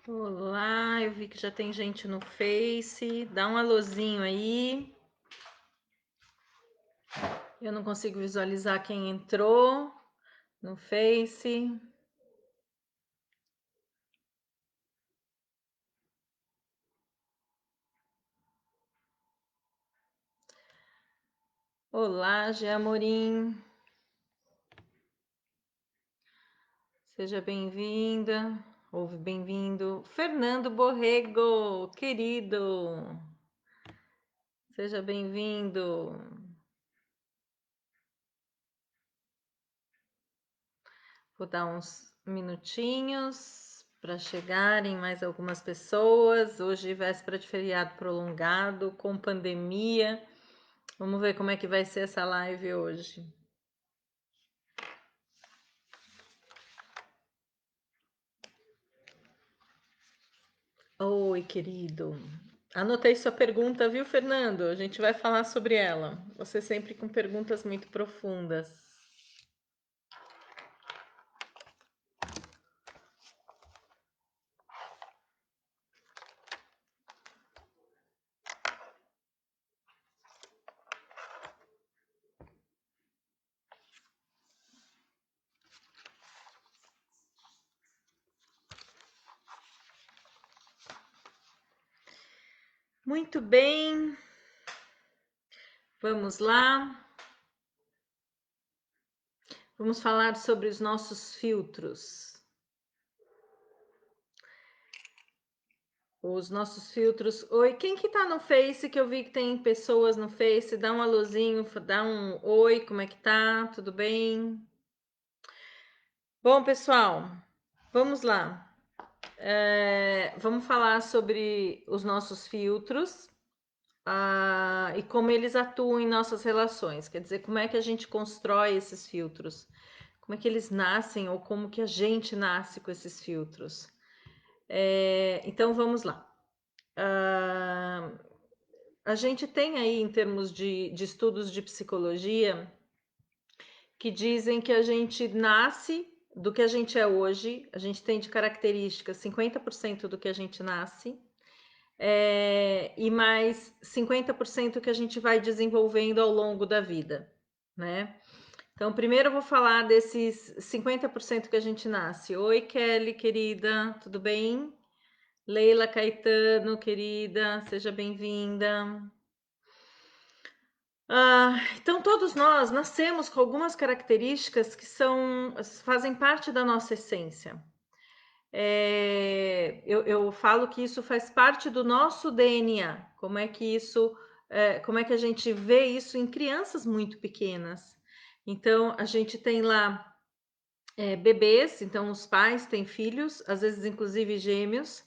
Olá, eu vi que já tem gente no Face. Dá um alôzinho aí. Eu não consigo visualizar quem entrou no Face. Olá, Gia Amorim. Seja bem-vinda ou bem-vindo. Fernando Borrego, querido. Seja bem-vindo. Vou dar uns minutinhos para chegarem mais algumas pessoas. Hoje, véspera de feriado prolongado, com pandemia. Vamos ver como é que vai ser essa live hoje. Oi, querido. Anotei sua pergunta, viu, Fernando? A gente vai falar sobre ela. Você sempre com perguntas muito profundas. Muito bem. Vamos lá. Vamos falar sobre os nossos filtros. Os nossos filtros. Oi, quem que tá no Face? Que eu vi que tem pessoas no Face. Dá um alôzinho, dá um oi, como é que tá? Tudo bem? Bom, pessoal, vamos lá. Vamos falar sobre os nossos filtros e como eles atuam em nossas relações. Quer dizer, como é que a gente constrói esses filtros? Como é que eles nascem ou como que a gente nasce com esses filtros? Então, vamos lá. A gente tem aí, em termos de estudos de psicologia, que dizem que a gente nasce do que a gente é hoje, a gente tem de características 50% do que a gente nasce, e mais 50% que a gente vai desenvolvendo ao longo da vida, né? Então, primeiro eu vou falar desses 50% que a gente nasce. Oi, Kelly, querida, tudo bem? Leila Caetano, querida, seja bem-vinda. Então, todos nós nascemos com algumas características que fazem parte da nossa essência. Eu falo que isso faz parte do nosso DNA. Como é que a gente vê isso em crianças muito pequenas? Então, a gente tem lá bebês, então os pais têm filhos, às vezes inclusive gêmeos,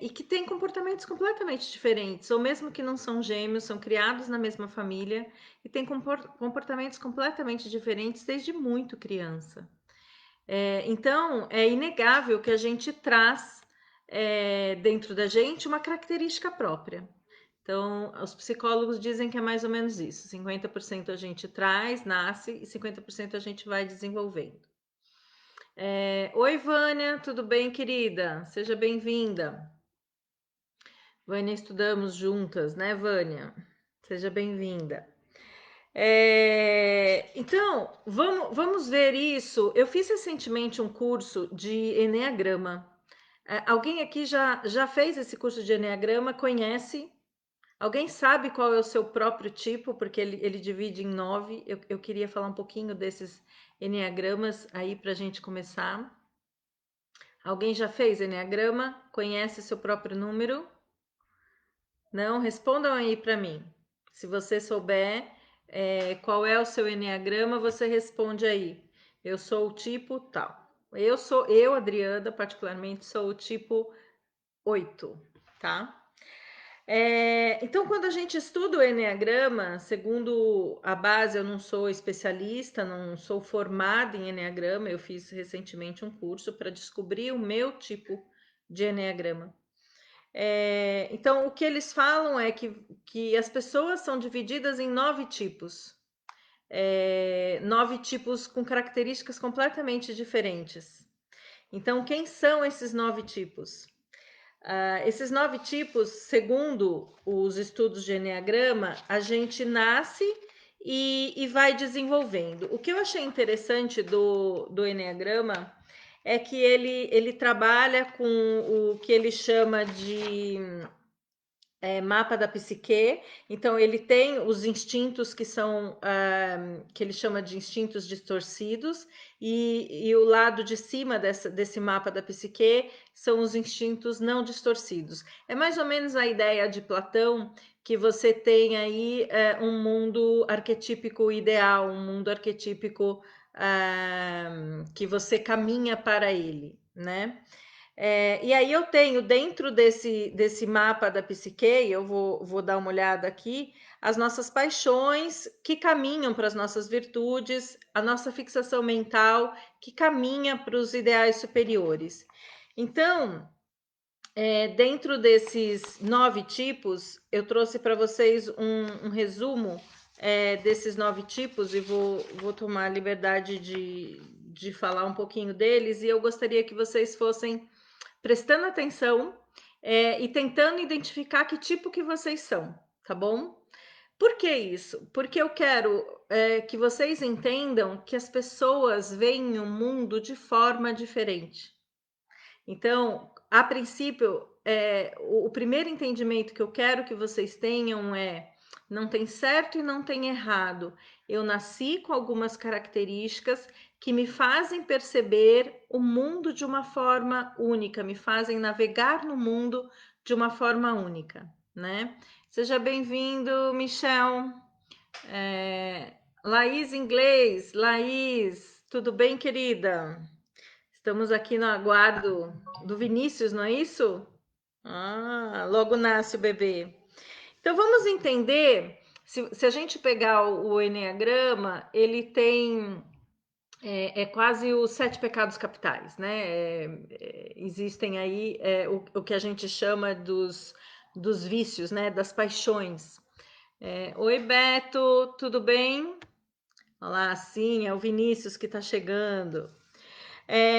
e que têm comportamentos completamente diferentes, ou mesmo que não são gêmeos, são criados na mesma família e têm comportamentos completamente diferentes desde muito criança. Então, é inegável que a gente traz dentro da gente uma característica própria. Então, os psicólogos dizem que é mais ou menos isso: 50% a gente traz, nasce, e 50% a gente vai desenvolvendo. Oi, Vânia, tudo bem, querida? Seja bem-vinda. Vânia, estudamos juntas, né, Vânia? Seja bem-vinda. Então, vamos ver isso. Eu fiz recentemente um curso de Enneagrama. Alguém aqui já fez esse curso de Enneagrama? Conhece? Alguém sabe qual é o seu próprio tipo? Porque ele divide em 9. Eu queria falar um pouquinho desses Enneagramas aí para a gente começar. Alguém já fez Enneagrama? Conhece seu próprio número? Não? Respondam aí para mim. Se você souber qual é o seu enneagrama, você responde aí. Eu sou o tipo tal. Eu, Adriana, particularmente, sou o tipo 8, tá? Então, quando a gente estuda o enneagrama, segundo a base, eu não sou especialista, não sou formada em enneagrama, eu fiz recentemente um curso para descobrir o meu tipo de enneagrama. Então, o que eles falam é que as pessoas são divididas em 9 tipos. 9 tipos com características completamente diferentes. Então, quem são esses 9 tipos? Esses 9 tipos, segundo os estudos de Eneagrama, a gente nasce e vai desenvolvendo. O que eu achei interessante do Eneagrama é que ele trabalha com o que ele chama de mapa da psique. Então ele tem os instintos que são que ele chama de instintos distorcidos, e o lado de cima desse mapa da psique são os instintos não distorcidos. É mais ou menos a ideia de Platão, que você tem aí um mundo arquetípico ideal, um mundo arquetípico que você caminha para ele, né? E aí eu tenho dentro desse mapa da psique, eu vou dar uma olhada aqui, as nossas paixões que caminham para as nossas virtudes, a nossa fixação mental que caminha para os ideais superiores. Então, dentro desses 9 tipos, eu trouxe para vocês um resumo desses 9 tipos, e vou tomar a liberdade de falar um pouquinho deles, e eu gostaria que vocês fossem prestando atenção e tentando identificar que tipo que vocês são, tá bom? Por que isso? Porque eu quero que vocês entendam que as pessoas veem o mundo de forma diferente. Então, a princípio, o primeiro entendimento que eu quero que vocês tenham é: não tem certo e não tem errado. Eu nasci com algumas características que me fazem perceber o mundo de uma forma única, me fazem navegar no mundo de uma forma única, né? Seja bem-vindo, Michel. Laís Inglês, Laís, tudo bem, querida? Estamos aqui no aguardo do Vinícius, não é isso? Logo nasce o bebê. Então vamos entender, se a gente pegar o Eneagrama, ele tem quase os 7 pecados capitais, né? Existem aí o que a gente chama dos vícios, né? Das paixões. Oi, Beto, tudo bem? Olá, sim, é o Vinícius que está chegando.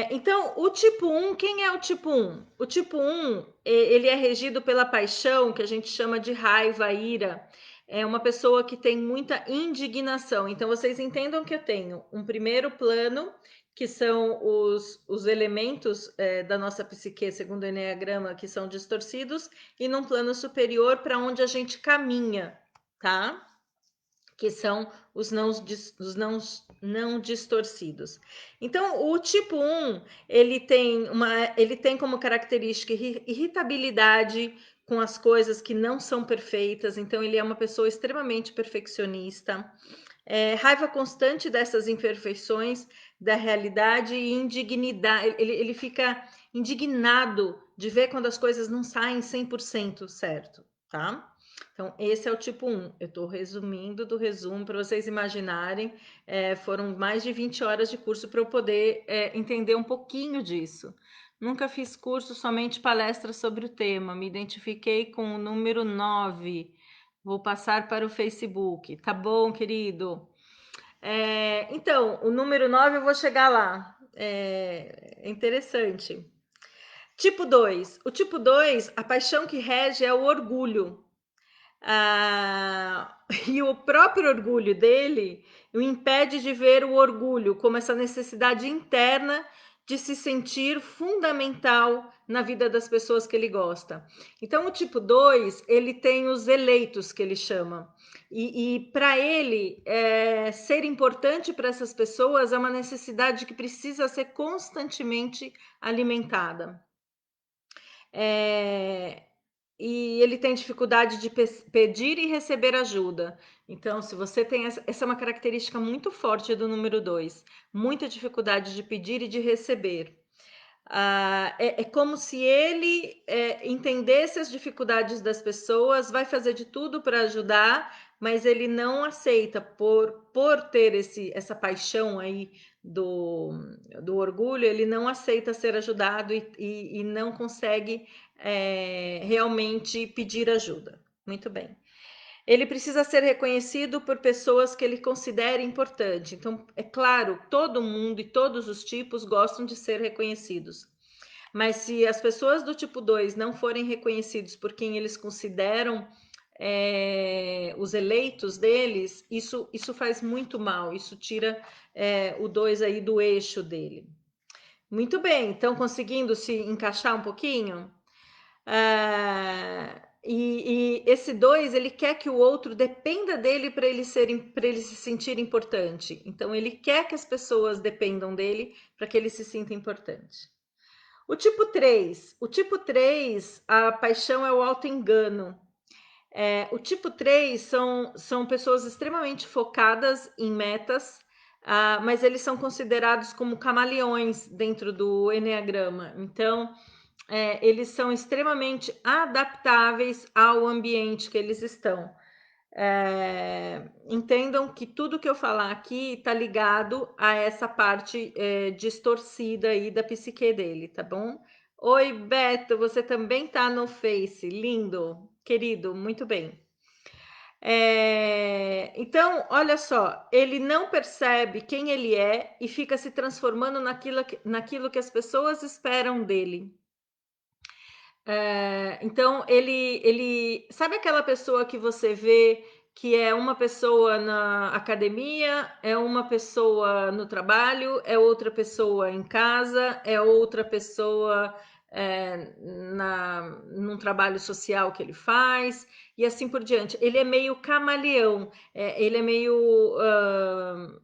Então, o tipo 1, quem é o tipo 1? O tipo 1, ele é regido pela paixão, que a gente chama de raiva, ira. É uma pessoa que tem muita indignação. Então, vocês entendam que eu tenho um primeiro plano, que são os elementos da nossa psique, segundo o Eneagrama, que são distorcidos, e num plano superior para onde a gente caminha, tá? Que são os não distorcidos. Então, o tipo 1, ele tem como característica irritabilidade com as coisas que não são perfeitas, então ele é uma pessoa extremamente perfeccionista, raiva constante dessas imperfeições da realidade e indignidade, ele fica indignado de ver quando as coisas não saem 100% certo, tá? Então, esse é o tipo 1. Eu estou resumindo do resumo para vocês imaginarem. Foram mais de 20 horas de curso para eu poder entender um pouquinho disso. Nunca fiz curso, somente palestras sobre o tema. Me identifiquei com o número 9. Vou passar para o Facebook. Tá bom, querido? Então, o número 9 eu vou chegar lá. É interessante. Tipo 2. O tipo 2, a paixão que rege é o orgulho. E o próprio orgulho dele o impede de ver o orgulho como essa necessidade interna de se sentir fundamental na vida das pessoas que ele gosta. Então, o tipo 2, ele tem os eleitos, que ele chama. E para ele, ser importante para essas pessoas é uma necessidade que precisa ser constantemente alimentada. E ele tem dificuldade de pedir e receber ajuda. Então, se você tem essa é uma característica muito forte do número 2, muita dificuldade de pedir e de receber. É como se ele entendesse as dificuldades das pessoas, vai fazer de tudo para ajudar, mas ele não aceita, por ter essa paixão aí do orgulho, ele não aceita ser ajudado e não consegue realmente pedir ajuda. Muito bem. Ele precisa ser reconhecido por pessoas que ele considere importante. Então, é claro, todo mundo e todos os tipos gostam de ser reconhecidos. Mas se as pessoas do tipo 2 não forem reconhecidos por quem eles consideram os eleitos deles, isso faz muito mal, isso tira o 2 aí do eixo dele. Muito bem, então conseguindo se encaixar um pouquinho? E esse 2, ele quer que o outro dependa dele para ele se sentir importante. Então, ele quer que as pessoas dependam dele para que ele se sinta importante. O tipo 3, a paixão é o auto-engano. O tipo 3 são pessoas extremamente focadas em metas, mas eles são considerados como camaleões dentro do Eneagrama. Então, eles são extremamente adaptáveis ao ambiente que eles estão. Entendam que tudo que eu falar aqui está ligado a essa parte distorcida aí da psique dele, tá bom? Oi, Beto, você também tá no Face, lindo, querido, muito bem. Então, olha só, ele não percebe quem ele é e fica se transformando naquilo que as pessoas esperam dele. Então, ele sabe aquela pessoa que você vê que é uma pessoa na academia, é uma pessoa no trabalho, é outra pessoa em casa, é outra pessoa num trabalho social que ele faz, e assim por diante. Ele é meio camaleão, ele é meio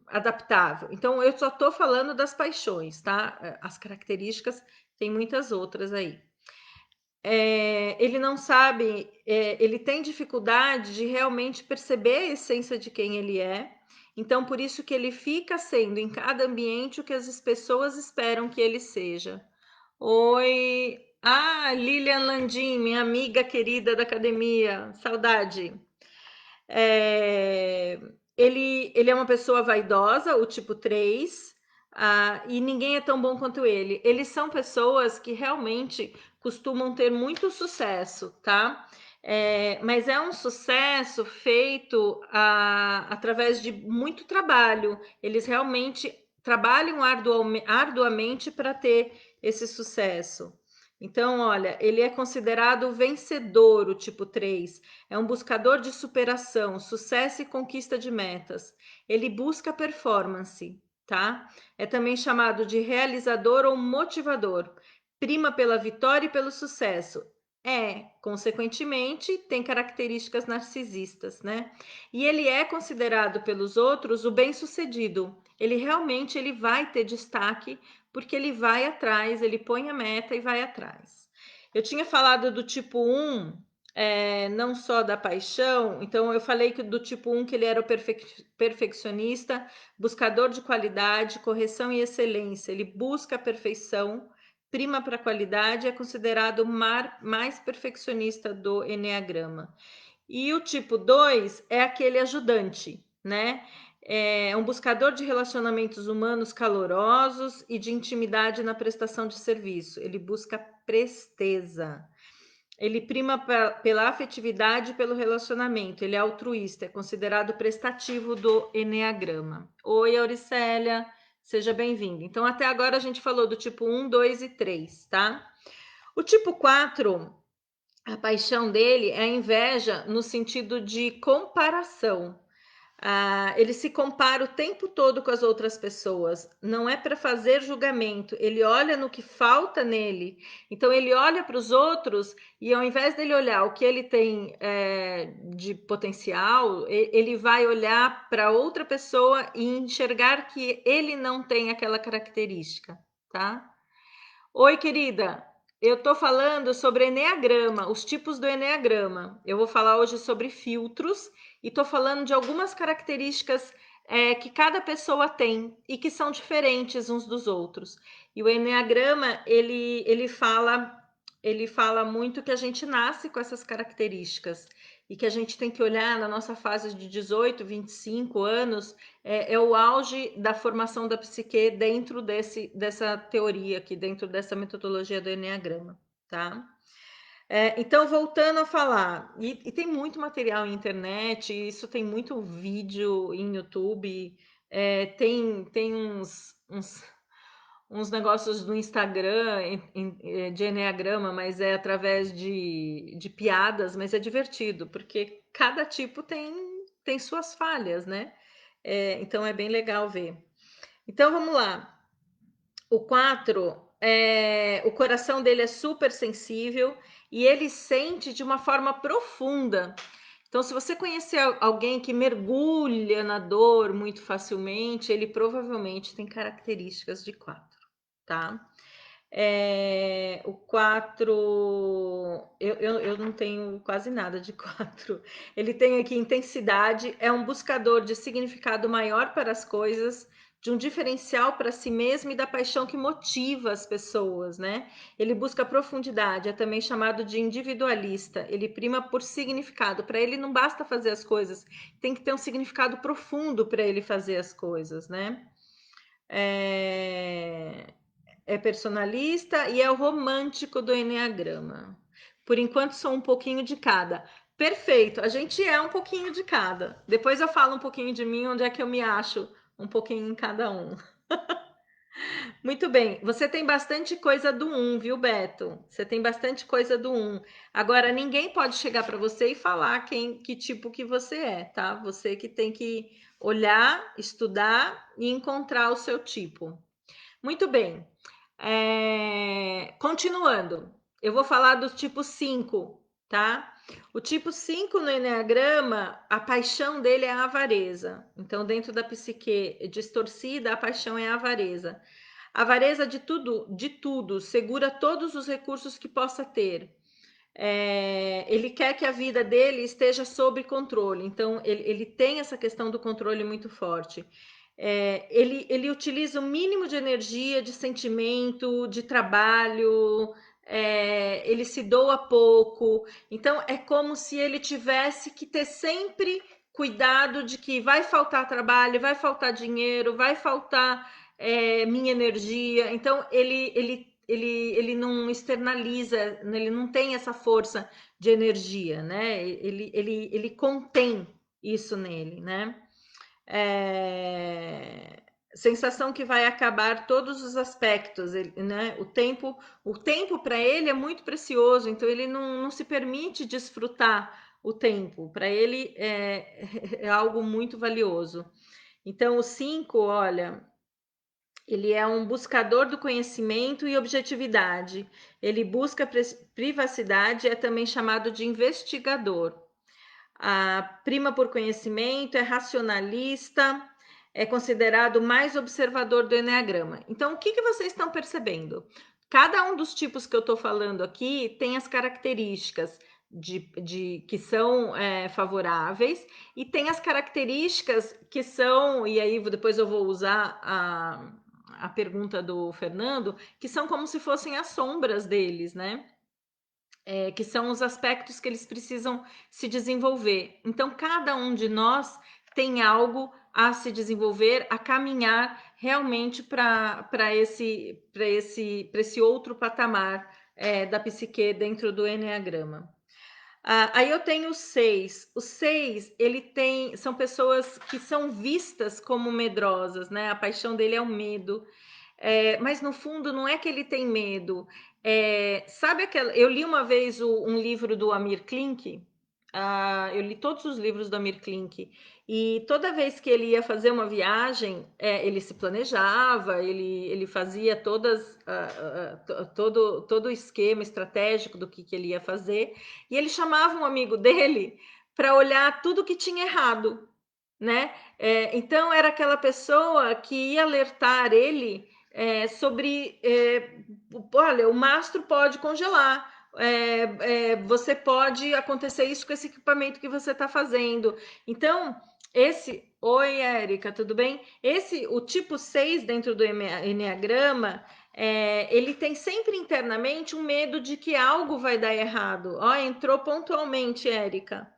adaptável. Então, eu só estou falando das paixões, tá? As características, tem muitas outras aí. Ele não sabe, ele tem dificuldade de realmente perceber a essência de quem ele é. Então, por isso que ele fica sendo em cada ambiente o que as pessoas esperam que ele seja. Oi, Lilian Landim, minha amiga querida da academia, saudade. Ele é uma pessoa vaidosa, o tipo 3, e ninguém é tão bom quanto ele. Eles são pessoas que realmente costumam ter muito sucesso, tá? Mas é um sucesso feito através de muito trabalho. Eles realmente trabalham arduamente para ter esse sucesso. Então, olha, ele é considerado vencedor, o tipo 3. É um buscador de superação, sucesso e conquista de metas. Ele busca performance, tá? É também chamado de realizador ou motivador. Prima pela vitória e pelo sucesso. Consequentemente, tem características narcisistas, né? E ele é considerado pelos outros o bem-sucedido. Ele vai ter destaque porque ele vai atrás, ele põe a meta e vai atrás. Eu tinha falado do tipo 1, não só da paixão, então eu falei que do tipo 1 que ele era o perfeccionista, buscador de qualidade, correção e excelência. Ele busca a perfeição, prima para a qualidade, é considerado o mais perfeccionista do Eneagrama. E o tipo 2 é aquele ajudante, né? É um buscador de relacionamentos humanos calorosos e de intimidade na prestação de serviço. Ele busca presteza. Ele prima pela afetividade e pelo relacionamento. Ele é altruísta, é considerado prestativo do Eneagrama. Oi, Auricélia, seja bem-vinda. Então, até agora a gente falou do tipo 1, 2 e 3, tá? O tipo 4, a paixão dele é a inveja no sentido de comparação. Ele se compara o tempo todo com as outras pessoas. Não é para fazer julgamento. Ele olha no que falta nele. Então ele olha para os outros e ao invés dele olhar o que ele tem de potencial, ele vai olhar para outra pessoa e enxergar que ele não tem aquela característica, tá? Oi, querida. Eu estou falando sobre Eneagrama, os tipos do Eneagrama. Eu vou falar hoje sobre filtros e estou falando de algumas características que cada pessoa tem e que são diferentes uns dos outros. E o Eneagrama, ele fala muito que a gente nasce com essas características e que a gente tem que olhar na nossa fase de 18, 25 anos, é o auge da formação da psique dentro dessa teoria aqui, dentro dessa metodologia do Eneagrama, tá? Então, voltando a falar, e tem muito material na internet, isso tem muito vídeo em YouTube, tem uns negócios no Instagram de Enneagrama, mas é através de piadas, mas é divertido, porque cada tipo tem suas falhas, né? Então é bem legal ver. Então vamos lá. O 4, o coração dele é super sensível e ele sente de uma forma profunda. Então, se você conhecer alguém que mergulha na dor muito facilmente, ele provavelmente tem características de 4, tá? O 4, eu não tenho quase nada de 4. Ele tem aqui intensidade, é um buscador de significado maior para as coisas, de um diferencial para si mesmo e da paixão que motiva as pessoas, né? Ele busca profundidade, é também chamado de individualista. Ele prima por significado. Para ele não basta fazer as coisas, tem que ter um significado profundo para ele fazer as coisas, né? É personalista e é o romântico do Enneagrama. Por enquanto, sou um pouquinho de cada. Perfeito, a gente é um pouquinho de cada. Depois eu falo um pouquinho de mim, onde é que eu me acho um pouquinho em cada um. Muito bem, você tem bastante coisa do um, viu, Beto? Você tem bastante coisa do um. Agora, ninguém pode chegar para você e falar que tipo que você é, tá? Você que tem que olhar, estudar e encontrar o seu tipo. Muito bem. Continuando, eu vou falar do tipo 5, tá? O tipo 5 no Enneagrama, a paixão dele é a avareza. Então, dentro da psique distorcida, a paixão é a avareza. A avareza de tudo, segura todos os recursos que possa ter. Ele quer que a vida dele esteja sob controle, então ele tem essa questão do controle muito forte. Ele utiliza o mínimo de energia, de sentimento, de trabalho, ele se doa pouco, então é como se ele tivesse que ter sempre cuidado de que vai faltar trabalho, vai faltar dinheiro, vai faltar minha energia. Então ele não externaliza, ele não tem essa força de energia, né? Ele contém isso nele, né? Sensação que vai acabar todos os aspectos, né? O tempo para ele é muito precioso, então ele não se permite desfrutar o tempo. Para ele é algo muito valioso. Então, o 5, olha, ele é um buscador do conhecimento e objetividade. Ele busca privacidade, é também chamado de investigador. A prima por conhecimento, é racionalista, é considerado o mais observador do Enneagrama. Então, o que vocês estão percebendo? Cada um dos tipos que eu estou falando aqui tem as características que são favoráveis e tem as características que são, e aí depois eu vou usar a pergunta do Fernando, que são como se fossem as sombras deles, né? Que são os aspectos que eles precisam se desenvolver. Então, cada um de nós tem algo a se desenvolver, a caminhar realmente para esse outro patamar da psique dentro do Enneagrama. Aí eu tenho o 6. O 6, ele tem. São pessoas que são vistas como medrosas, né? A paixão dele é o medo. Mas no fundo não é que ele tem medo. Sabe aquela. Eu li uma vez um livro do Amir Klink. Eu li todos os livros do Amir Klink. E toda vez que ele ia fazer uma viagem, ele se planejava, ele fazia todo o esquema estratégico do que ele ia fazer. E ele chamava um amigo dele para olhar tudo que tinha errado, né? Então era aquela pessoa que ia alertar ele sobre, olha, o mastro pode congelar, você pode acontecer isso com esse equipamento que você está fazendo. Então, oi, Érica, tudo bem? O tipo 6 dentro do Enneagrama, ele tem sempre internamente um medo de que algo vai dar errado. Ó, entrou pontualmente, Érica.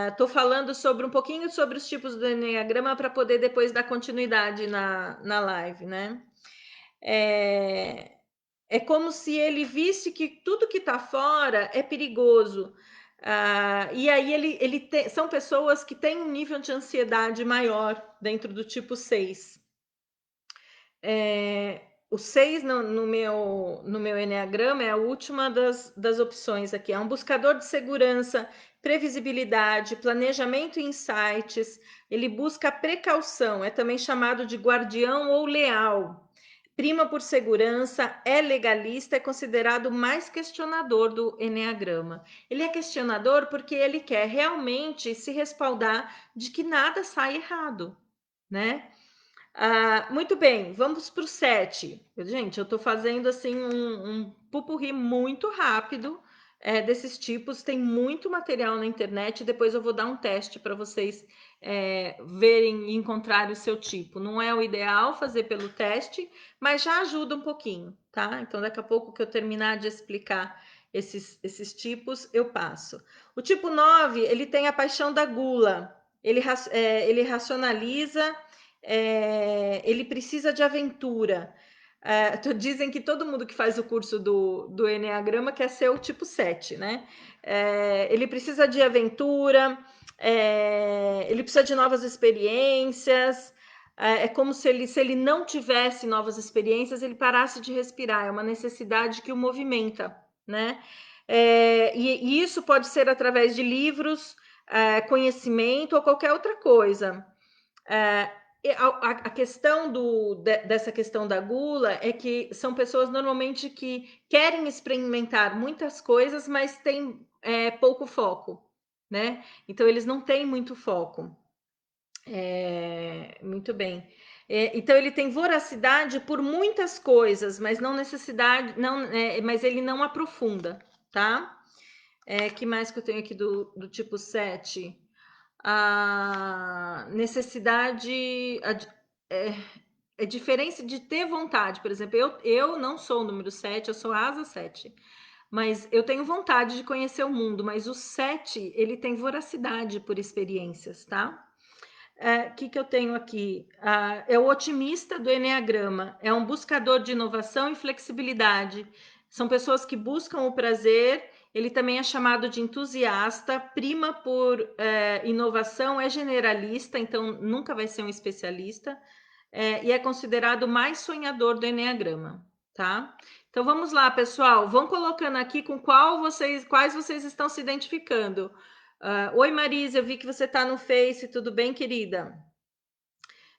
Estou falando um pouquinho sobre os tipos do Enneagrama para poder depois dar continuidade na live, né? É como se ele visse que tudo que está fora é perigoso. E aí são pessoas que têm um nível de ansiedade maior dentro do tipo 6. O 6 no meu enneagrama é a última das opções aqui. É um buscador de segurança, previsibilidade, planejamento e insights. Ele busca precaução, é também chamado de guardião ou leal. Prima por segurança, é legalista, é considerado o mais questionador do enneagrama. Ele é questionador porque ele quer realmente se respaldar de que nada sai errado, né? Muito bem, vamos para o 7. Gente, eu estou fazendo assim um pupurri muito rápido desses tipos. Tem muito material na internet. Depois eu vou dar um teste para vocês verem e encontrarem o seu tipo. Não é o ideal fazer pelo teste, mas já ajuda um pouquinho, tá? Então, daqui a pouco que eu terminar de explicar esses tipos, eu passo. O tipo 9, ele tem a paixão da gula. Ele racionaliza, ele precisa de aventura. Dizem que todo mundo que faz o curso do Enneagrama quer ser o tipo 7, né? Ele precisa de aventura, ele precisa de novas experiências. É como se ele não tivesse novas experiências, ele parasse de respirar. É uma necessidade que o movimenta, né? E isso pode ser através de livros, conhecimento ou qualquer outra coisa. A questão dessa questão da gula é que são pessoas normalmente que querem experimentar muitas coisas, mas têm pouco foco, né? Então eles não têm muito foco. Muito bem. Então ele tem voracidade por muitas coisas, mas não necessidade, não, mas ele não aprofunda, tá? Que mais que eu tenho aqui do tipo 7? A necessidade, é diferença de ter vontade. Por exemplo, eu não sou o número 7, eu sou a asa 7. Mas eu tenho vontade de conhecer o mundo, mas o 7, ele tem voracidade por experiências, tá? Que eu tenho aqui? É o otimista do Enneagrama, é um buscador de inovação e flexibilidade. São pessoas que buscam o prazer. Ele também é chamado de entusiasta, prima por inovação, é generalista, então nunca vai ser um especialista, e é considerado o mais sonhador do Enneagrama, tá? Então vamos lá, pessoal, vão colocando aqui com quais vocês estão se identificando. Oi, Marisa, eu vi que você está no Face, tudo bem, querida?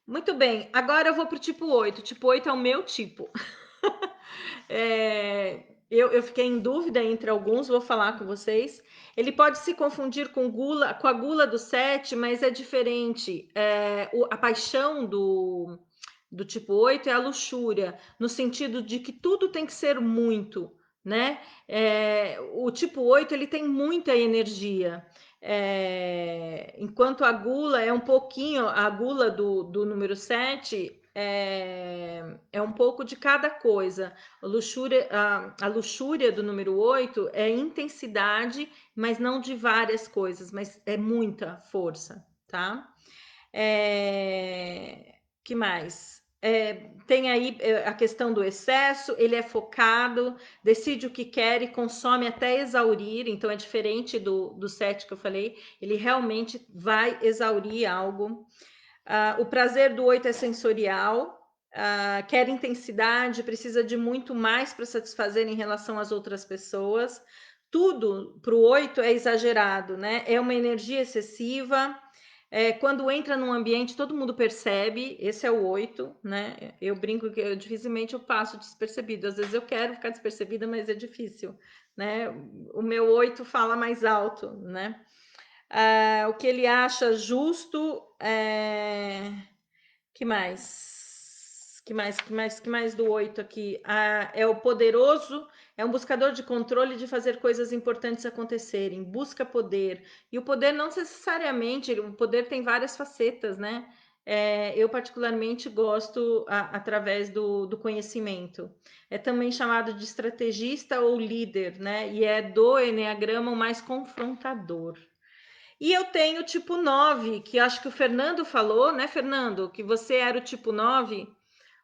Muito bem, agora eu vou para o tipo 8. O tipo 8 é o meu tipo. Eu fiquei em dúvida entre alguns, vou falar com vocês. Ele pode se confundir com a gula do 7, mas é diferente. A paixão do tipo 8 é a luxúria, no sentido de que tudo tem que ser muito, né? O tipo 8 ele tem muita energia. Enquanto a gula é um pouquinho, a gula do número 7 é um pouco de cada coisa. A luxúria do número 8 é intensidade, mas não de várias coisas, mas é muita força, tá? Que mais? Tem aí a questão do excesso, ele é focado, decide o que quer e consome até exaurir, então é diferente do 7 que eu falei, ele realmente vai exaurir algo. O prazer do 8 é sensorial, quer intensidade, precisa de muito mais para satisfazer em relação às outras pessoas. Tudo para o 8 é exagerado, né? É uma energia excessiva. Quando entra num ambiente, todo mundo percebe, esse é o 8, né? Eu brinco que dificilmente eu passo despercebido. Às vezes eu quero ficar despercebida, mas é difícil, né? O meu 8 fala mais alto, né? O que ele acha justo. Que mais? Que mais do 8 aqui? É o poderoso, é um buscador de controle de fazer coisas importantes acontecerem, busca poder. E o poder não necessariamente, o poder tem várias facetas, né? Eu particularmente gosto através do conhecimento. É também chamado de estrategista ou líder, né? E é do Eneagrama o mais confrontador. E eu tenho o tipo 9, que acho que o Fernando falou, né, Fernando? Que você era o tipo 9.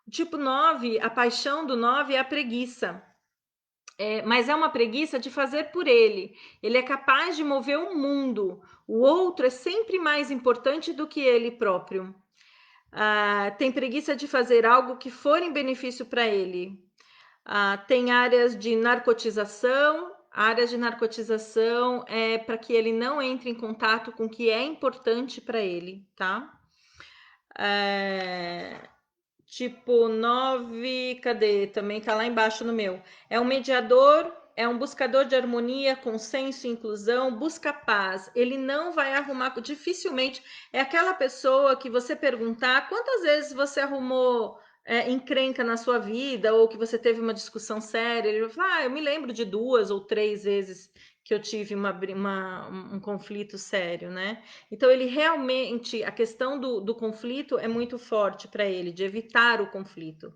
O tipo 9, a paixão do 9 é a preguiça. mas é uma preguiça de fazer por ele. Ele é capaz de mover o mundo. O outro é sempre mais importante do que ele próprio. Tem preguiça de fazer algo que for em benefício para ele. Tem áreas de narcotização. Áreas de narcotização é para que ele não entre em contato com o que é importante para ele, tá? Tipo 9, cadê? Também tá lá embaixo no meu. É um mediador, é um buscador de harmonia, consenso, inclusão, busca paz. Ele não vai arrumar, dificilmente é aquela pessoa que você perguntar quantas vezes você arrumou encrenca na sua vida ou que você teve uma discussão séria. Ele vai falar, eu me lembro de 2 ou 3 vezes que eu tive um conflito sério, né? Então, ele realmente, a questão do conflito é muito forte para ele, de evitar o conflito.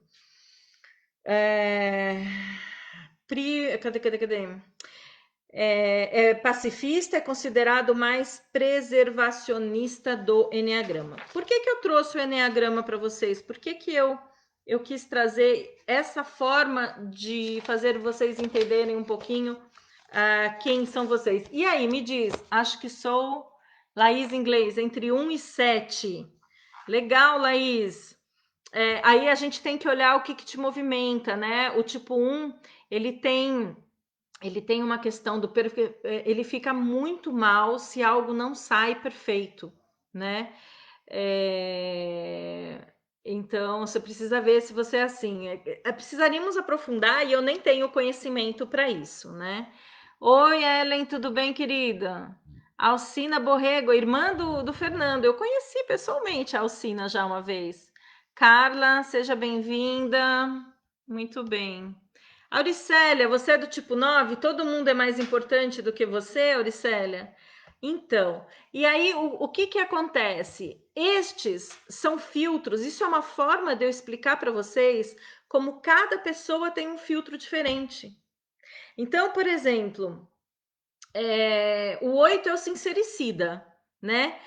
Cadê? Pacifista, é considerado mais preservacionista do Enneagrama. Por que eu trouxe o Enneagrama para vocês? Por que eu quis trazer essa forma de fazer vocês entenderem um pouquinho quem são vocês? E aí, me diz, acho que sou Laís Inglês, entre 1 e 7. Legal, Laís. Aí a gente tem que olhar o que te movimenta, né? O tipo 1, ele tem uma questão do ele fica muito mal se algo não sai perfeito, né? Então você precisa ver se você é assim. Precisaríamos aprofundar e eu nem tenho conhecimento para isso, né? Oi, Ellen, tudo bem, querida? Alcina Borrego, irmã do Fernando. Eu conheci pessoalmente a Alcina já uma vez. Carla, seja bem-vinda. Muito bem. Auricélia, você é do tipo 9? Todo mundo é mais importante do que você, Auricélia? Então, e aí o que acontece? Estes são filtros, isso é uma forma de eu explicar para vocês como cada pessoa tem um filtro diferente. Então, por exemplo, o 8 é o sincericida, né?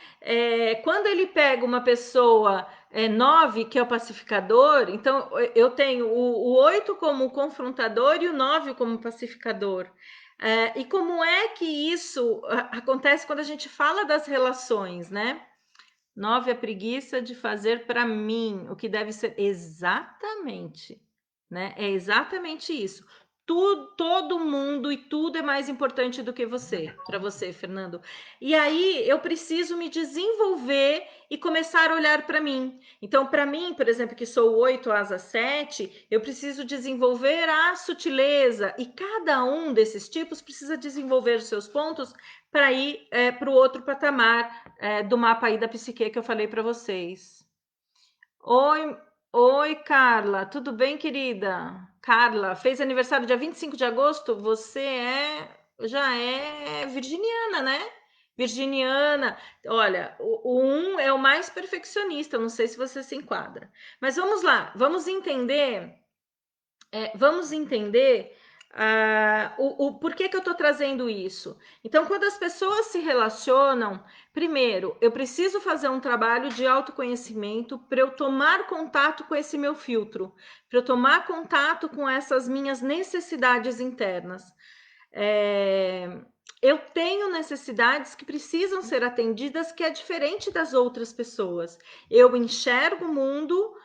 Quando ele pega uma pessoa 9, que é o pacificador, então eu tenho o 8 como confrontador e o 9 como pacificador. E como é que isso acontece quando a gente fala das relações, né? 9 é preguiça de fazer para mim o que deve ser exatamente, né? É exatamente isso. Tudo, todo mundo e tudo é mais importante do que você, para você, Fernando. E aí eu preciso me desenvolver e começar a olhar para mim. Então, para mim, por exemplo, que sou 8 asa 7, eu preciso desenvolver a sutileza. E cada um desses tipos precisa desenvolver os seus pontos para ir para o outro patamar do mapa aí da psique que eu falei para vocês. Oi, oi, Carla, tudo bem, querida? Carla, fez aniversário dia 25 de agosto? Você já é virginiana, né? Virginiana. Olha, o 1 é o mais perfeccionista, não sei se você se enquadra. Mas vamos lá, vamos entender o porquê que eu estou trazendo isso. Então, quando as pessoas se relacionam, primeiro, eu preciso fazer um trabalho de autoconhecimento para eu tomar contato com esse meu filtro, para eu tomar contato com essas minhas necessidades internas. Eu tenho necessidades que precisam ser atendidas, que é diferente das outras pessoas. Eu enxergo o mundo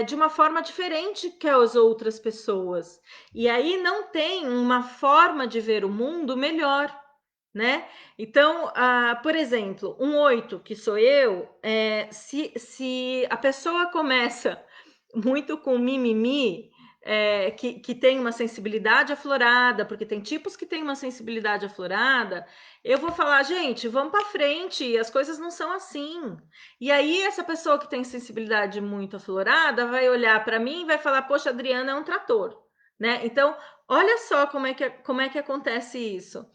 de uma forma diferente que as outras pessoas. E aí não tem uma forma de ver o mundo melhor, né? Então, por exemplo, um 8, que sou eu, se a pessoa começa muito com mimimi, que tem uma sensibilidade aflorada, porque tem tipos que têm uma sensibilidade aflorada, eu vou falar, gente, vamos para frente, as coisas não são assim. E aí, essa pessoa que tem sensibilidade muito aflorada vai olhar para mim e vai falar, poxa, Adriana é um trator, né? Então, olha só como é que acontece isso.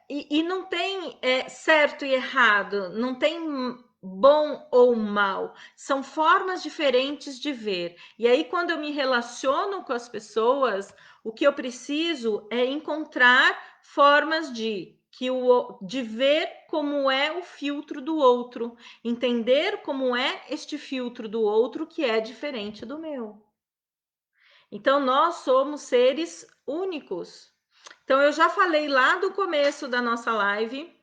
E não tem certo e errado, não tem bom ou mal, são formas diferentes de ver. E aí, quando eu me relaciono com as pessoas, o que eu preciso é encontrar formas de ver como é o filtro do outro, entender como é este filtro do outro que é diferente do meu. Então, nós somos seres únicos. Então, eu já falei lá do começo da nossa live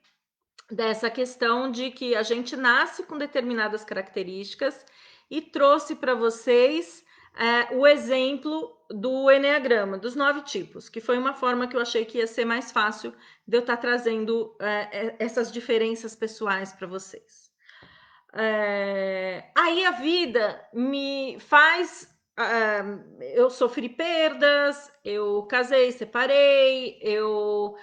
dessa questão de que a gente nasce com determinadas características e trouxe para vocês o exemplo do Eneagrama, dos 9 tipos, que foi uma forma que eu achei que ia ser mais fácil de eu estar trazendo essas diferenças pessoais para vocês. Aí a vida me faz. Eu sofri perdas, eu casei, separei, eu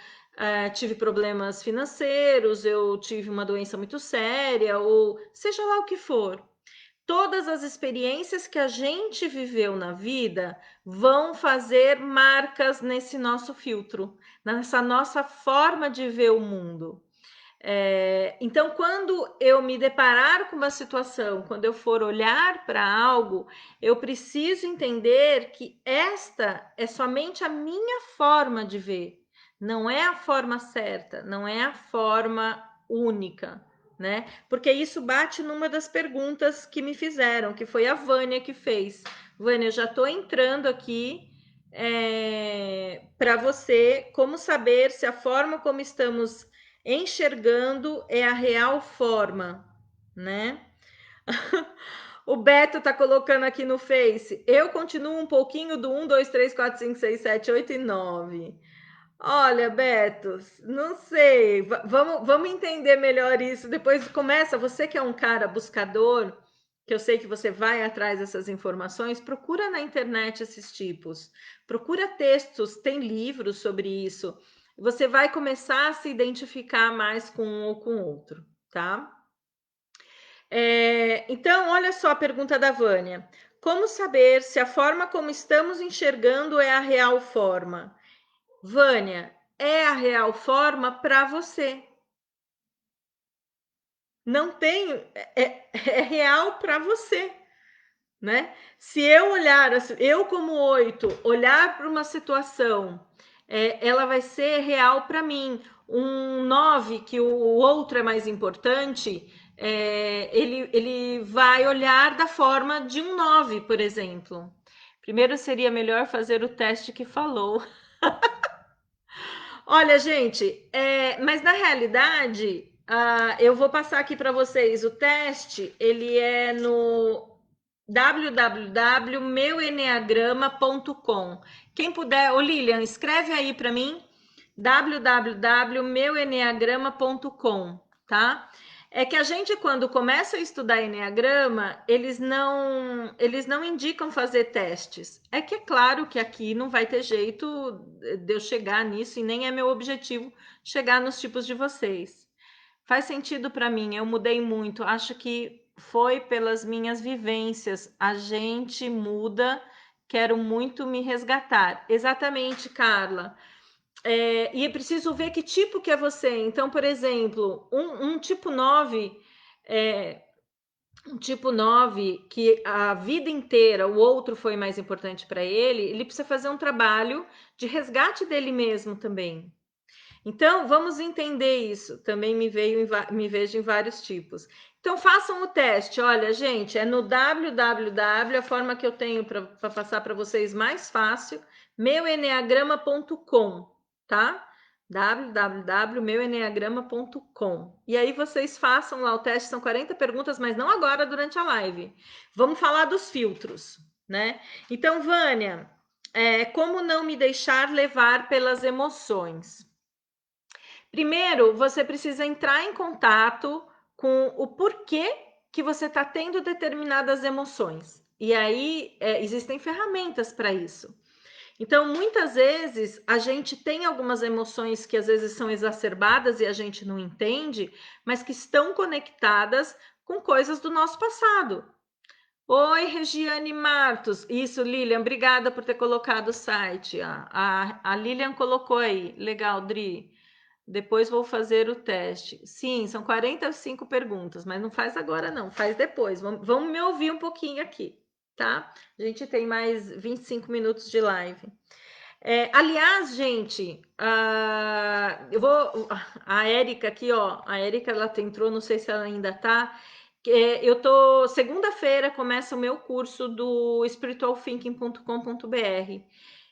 tive problemas financeiros, eu tive uma doença muito séria, ou seja lá o que for. Todas as experiências que a gente viveu na vida vão fazer marcas nesse nosso filtro, nessa nossa forma de ver o mundo. Então, quando eu me deparar com uma situação, quando eu for olhar para algo, eu preciso entender que esta é somente a minha forma de ver, não é a forma certa, não é a forma única, né? Porque isso bate numa das perguntas que me fizeram, que foi a Vânia que fez. Vânia, eu já estou entrando aqui para você como saber se a forma como estamos enxergando é a real forma, né? O Beto tá colocando aqui no Face. Eu continuo um pouquinho do 1, 2, 3, 4, 5, 6, 7, 8 e 9. Olha, Beto, não sei. Vamos entender melhor isso. Depois começa. Você que é um cara buscador, que eu sei que você vai atrás dessas informações, procura na internet esses tipos. Procura textos, tem livros sobre isso. Você vai começar a se identificar mais com um ou com outro, tá? Então, olha só a pergunta da Vânia. Como saber se a forma como estamos enxergando é a real forma? Vânia, é a real forma para você. Não tem, é real para você, né? Se eu olhar, eu como 8, olhar para uma situação, ela vai ser real para mim. Um 9, que o outro é mais importante, ele vai olhar da forma de um 9, por exemplo. Primeiro seria melhor fazer o teste que falou. Olha, gente, mas na realidade, eu vou passar aqui para vocês o teste. Ele é no www.meueneagrama.com. Quem puder, ô Lilian, escreve aí para mim www.meueneagrama.com, tá? É que a gente, quando começa a estudar Enneagrama, eles não indicam fazer testes. É que é claro que aqui não vai ter jeito de eu chegar nisso, e nem é meu objetivo chegar nos tipos de vocês. Faz sentido para mim, eu mudei muito, acho que foi pelas minhas vivências. A gente muda, quero muito me resgatar. Exatamente, Carla. E é preciso ver que tipo que é você. Então, por exemplo, um tipo 9, um tipo 9 que a vida inteira o outro foi mais importante para ele precisa fazer um trabalho de resgate dele mesmo também. Então, vamos entender isso. Também me vejo em vários tipos. Então, façam o teste. Olha, gente, é no www, a forma que eu tenho para passar para vocês mais fácil, meueneagrama.com, tá? www.meueneagrama.com. E aí vocês façam lá o teste, são 40 perguntas, mas não agora durante a live. Vamos falar dos filtros, né? Então, Vânia, como não me deixar levar pelas emoções? Primeiro, você precisa entrar em contato com o porquê que você está tendo determinadas emoções. E aí existem ferramentas para isso. Então, muitas vezes a gente tem algumas emoções que às vezes são exacerbadas e a gente não entende, mas que estão conectadas com coisas do nosso passado. Oi, Regiane Martos. Isso, Lilian, obrigada por ter colocado o site. A Lilian colocou aí. Legal, Dri. Depois vou fazer o teste. Sim, são 45 perguntas, mas não faz agora, não, faz depois. Vamos me ouvir um pouquinho aqui, tá? A gente tem mais 25 minutos de live. Aliás, gente, eu vou. A Érica aqui, ó. A Érica, ela entrou, não sei se ela ainda tá. Eu tô segunda-feira começa o meu curso do spiritualthinking.com.br.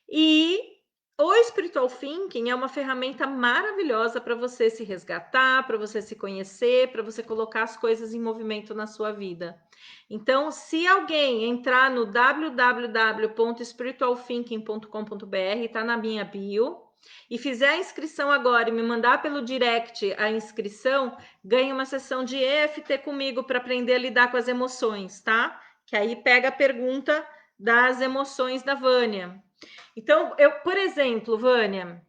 E o Spiritual Thinking é uma ferramenta maravilhosa para você se resgatar, para você se conhecer, para você colocar as coisas em movimento na sua vida. Então, se alguém entrar no www.spiritualthinking.com.br, está na minha bio, e fizer a inscrição agora e me mandar pelo direct a inscrição, ganha uma sessão de EFT comigo para aprender a lidar com as emoções, tá? Que aí pega a pergunta das emoções da Vânia. Então, por exemplo, Vânia,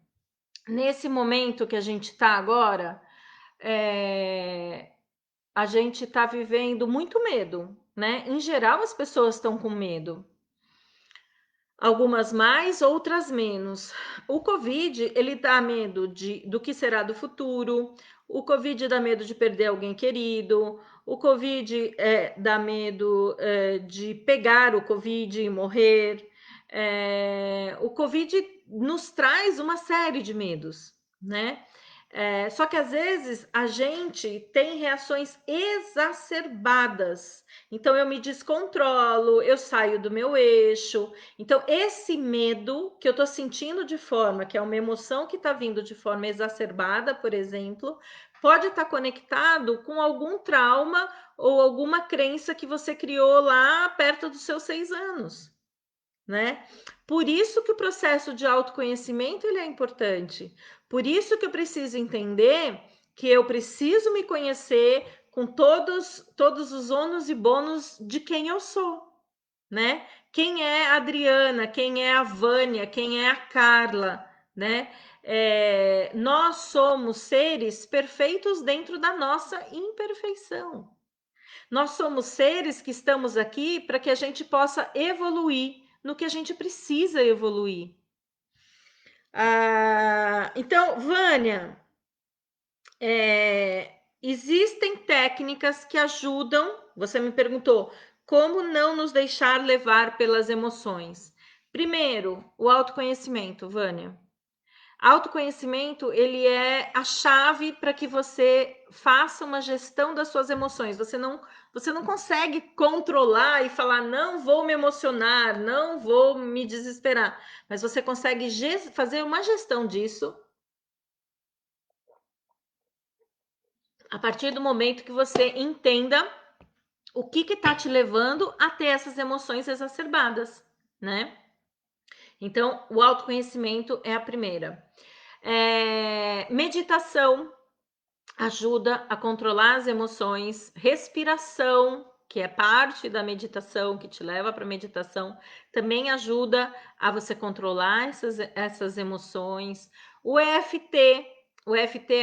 nesse momento que a gente está agora, a gente está vivendo muito medo, né? Em geral, as pessoas estão com medo. Algumas mais, outras menos. O Covid, ele dá medo do que será do futuro. O Covid dá medo de perder alguém querido. O Covid dá medo de pegar o Covid e morrer. O Covid nos traz uma série de medos, né? Só que às vezes a gente tem reações exacerbadas. Então eu me descontrolo, eu saio do meu eixo. Então esse medo que eu tô sentindo de forma, que é uma emoção que tá vindo de forma exacerbada, por exemplo, pode estar conectado com algum trauma ou alguma crença que você criou lá perto dos seus 6 anos, né? Por isso que o processo de autoconhecimento ele é importante. Por isso que eu preciso entender que eu preciso me conhecer com todos os ônus e bônus de quem eu sou, né? Quem é a Adriana, quem é a Vânia, quem é a Carla, né? Nós somos seres perfeitos dentro da nossa imperfeição. Nós somos seres que estamos aqui para que a gente possa evoluir no que a gente precisa evoluir. Então, Vânia, existem técnicas que ajudam. Você me perguntou como não nos deixar levar pelas emoções. Primeiro, o autoconhecimento, Vânia. Autoconhecimento, ele é a chave para que você faça uma gestão das suas emoções. Você não consegue controlar e falar, não vou me emocionar, não vou me desesperar. Mas você consegue fazer uma gestão disso a partir do momento que você entenda o que está te levando a ter essas emoções exacerbadas, né? Então, o autoconhecimento é a primeira. Meditação ajuda a controlar as emoções, respiração, que é parte da meditação, que te leva para a meditação, também ajuda a você controlar essas emoções. O EFT é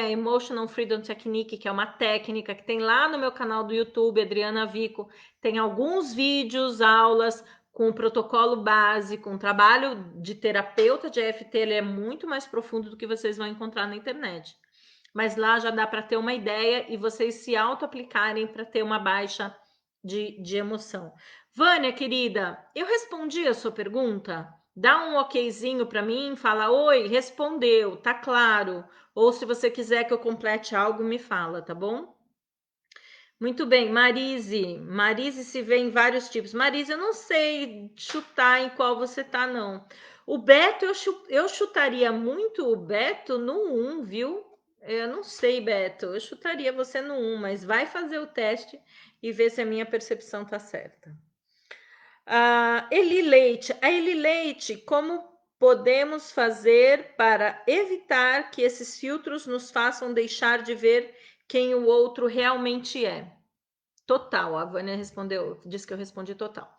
a Emotional Freedom Technique, que é uma técnica que tem lá no meu canal do YouTube, Adriana Vico, tem alguns vídeos, aulas com o protocolo básico, um trabalho de terapeuta de EFT, ele é muito mais profundo do que vocês vão encontrar na internet. Mas lá já dá para ter uma ideia e vocês se auto-aplicarem para ter uma baixa de emoção. Vânia, querida, eu respondi a sua pergunta? Dá um okzinho para mim, fala oi, respondeu, tá claro. Ou se você quiser que eu complete algo, me fala, tá bom? Muito bem, Marise. Marise se vê em vários tipos. Marise, eu não sei chutar em qual você tá, não. O Beto, eu chutaria muito o Beto no 1, viu? Eu não sei, Beto. Eu chutaria você no 1, mas vai fazer o teste e ver se a minha percepção tá certa. Eli Leite. A Eli Leite, como podemos fazer para evitar que esses filtros nos façam deixar de ver quem o outro realmente é? Total, a Vânia respondeu, disse que eu respondi total.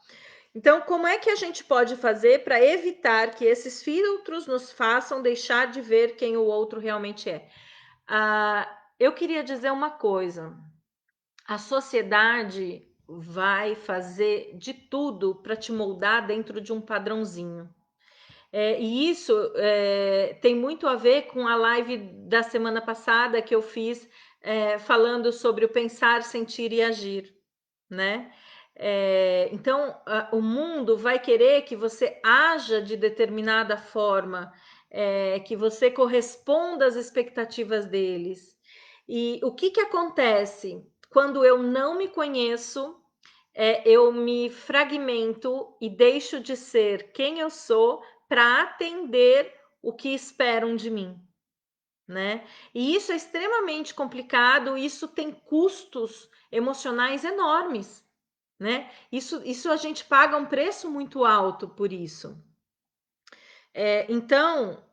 Então, como é que a gente pode fazer para evitar que esses filtros nos façam deixar de ver quem o outro realmente é? Eu queria dizer uma coisa: a sociedade vai fazer de tudo para te moldar dentro de um padrãozinho. E isso tem muito a ver com a live da semana passada que eu fiz falando sobre o pensar, sentir e agir, né? Então, o mundo vai querer que você haja de determinada forma, que você corresponda às expectativas deles. E o que acontece? quando eu não me conheço, eu me fragmento e deixo de ser quem eu sou para atender o que esperam de mim, né? E isso é extremamente complicado, isso tem custos emocionais enormes, né? Isso a gente paga um preço muito alto por isso. Então,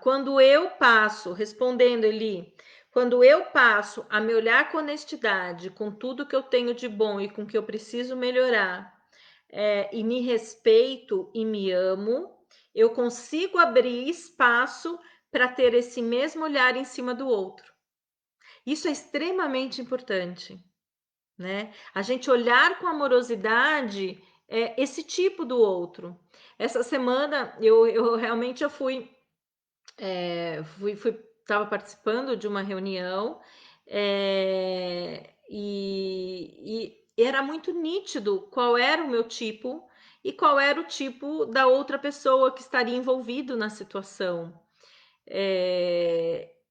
quando eu passo, respondendo Eli, quando eu passo a me olhar com honestidade, com tudo que eu tenho de bom e com que eu preciso melhorar, e me respeito e me amo, eu consigo abrir espaço para ter esse mesmo olhar em cima do outro. Isso é extremamente importante, né? A gente olhar com amorosidade esse tipo do outro. Essa semana eu realmente eu estava participando de uma reunião e era muito nítido qual era o meu tipo e qual era o tipo da outra pessoa que estaria envolvido na situação.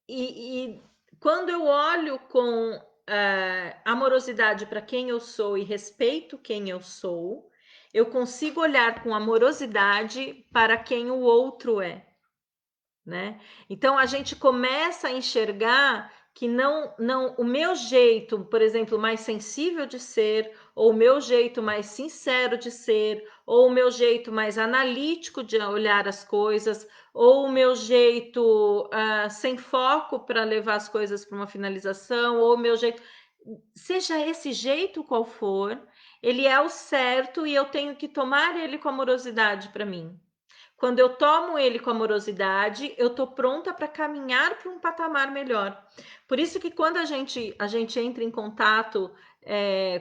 E quando eu olho com amorosidade para quem eu sou e respeito quem eu sou, eu consigo olhar com amorosidade para quem o outro é, né? Então a gente começa a enxergar que não o meu jeito, por exemplo, mais sensível de ser, ou o meu jeito mais sincero de ser, ou o meu jeito mais analítico de olhar as coisas, ou o meu jeito sem foco para levar as coisas para uma finalização, ou o meu jeito, seja esse jeito qual for, ele é o certo e eu tenho que tomar ele com amorosidade para mim. Quando eu tomo ele com amorosidade, eu estou pronta para caminhar para um patamar melhor. Por isso que quando a gente entra em contato